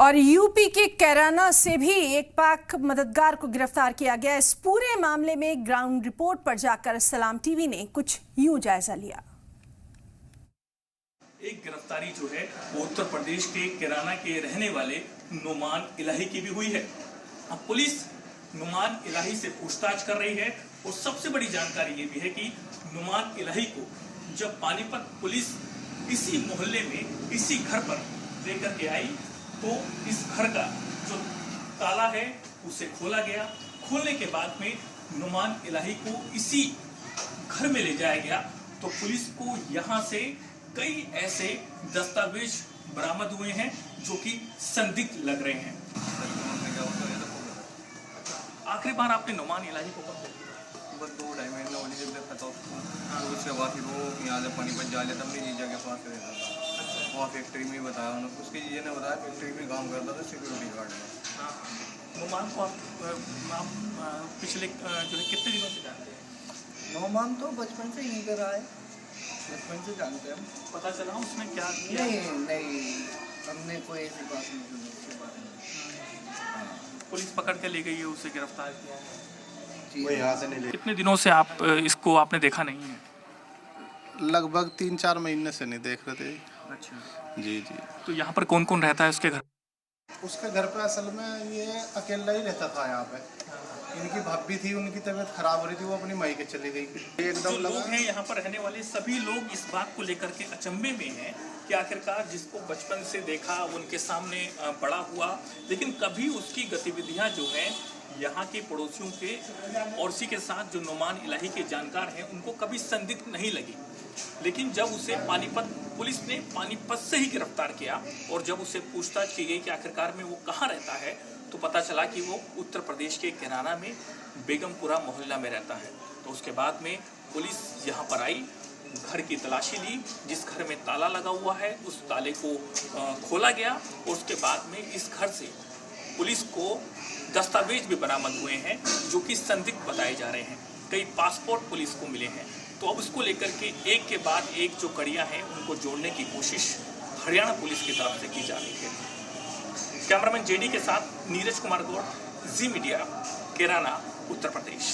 और यूपी के कैराना से भी एक पाक मददगार को गिरफ्तार किया गया। इस पूरे मामले में ग्राउंड रिपोर्ट पर जाकर सलाम टीवी ने कुछ यूं जायजा लिया। एक गिरफ्तारी जो है वो उत्तर प्रदेश के कैराना के रहने वाले नुमान इलाही की भी हुई है। अब पुलिस नुमान इलाही से पूछताछ कर रही है और सबसे बड़ी जानकारी ये भी है कि नुमान इलाही को जब पानीपत पुलिस इसी मोहल्ले में इसी घर पर लेकर के आई तो इस घर का जो ताला है उसे खोला गया। खोलने के बाद में नुमान इलाही को इसी घर में ले जाया गया तो पुलिस को यहाँ से कई ऐसे दस्तावेज बरामद हुए हैं जो कि संदिग्ध लग रहे हैं। आखिरी बार आपने नुमान इलाही को कब देखा? बस 2-2.5 महीने होने जब देखा था उसके बाद फिर वो यहाँ से पानीपत जा लेता अपनी जीजा के पास रहता था। वहाँ फैक्ट्री में बताया उन्होंने, उसके जीजा ने बताया फैक्ट्री में काम करता था सिक्योरिटी गार्ड में। नुमान को आप पिछले जो है कितने दिनों से जानते हैं? नुमान तो बचपन से यहीं कर रहा है, बचपन से जानते हैं हम। पता चला उसने क्या किया? नहीं हमने कोई ऐसी बात नहीं सुनी उसके बारे में। पुलिस पकड़ के ले गई है, उसे गिरफ्तार किया है। वो यहाँ से नहीं कितने दिनों से आप इसको आपने देखा नहीं है? लगभग 3-4 महीने से नहीं देख रहे थे। अच्छा जी जी। तो यहाँ पर कौन कौन रहता है उसके घर? उसके घर पे असल में ये अकेला ही रहता था यहाँ पे। इनकी भाभी थी, उनकी तबीयत खराब हो रही थी, वो अपनी माई के चली गई। जो एकदम लोग लगा हैं यहाँ पर रहने वाले सभी लोग इस बात को लेकर के अचंभे में हैं कि आखिरकार जिसको बचपन से देखा उनके सामने बड़ा हुआ, लेकिन कभी उसकी गतिविधियां जो हैं यहाँ के पड़ोसियों के और उसी के साथ जो नुमान इलाही के जानकार हैं उनको कभी संदिग्ध नहीं लगी। लेकिन जब उसे पानीपत पुलिस ने पानीपत से ही गिरफ्तार किया और जब उसे पूछताछ की गई कि आखिरकार में वो कहाँ रहता है तो पता चला कि वो उत्तर प्रदेश के कैराना में बेगमपुरा मोहल्ला में रहता है। तो उसके बाद में पुलिस यहाँ पर आई, घर की तलाशी ली, जिस घर में ताला लगा हुआ है उस ताले को खोला गया और उसके बाद में इस घर से पुलिस को दस्तावेज भी बरामद हुए हैं जो कि संदिग्ध बताए जा रहे हैं। कई पासपोर्ट पुलिस को मिले हैं। तो अब इसको लेकर के एक के बाद एक जो कड़ियाँ हैं उनको जोड़ने की कोशिश हरियाणा पुलिस की तरफ से की जा रही है। कैमरामैन जेडी के साथ नीरज कुमार गौड़, जी मीडिया, कैराना, उत्तर प्रदेश।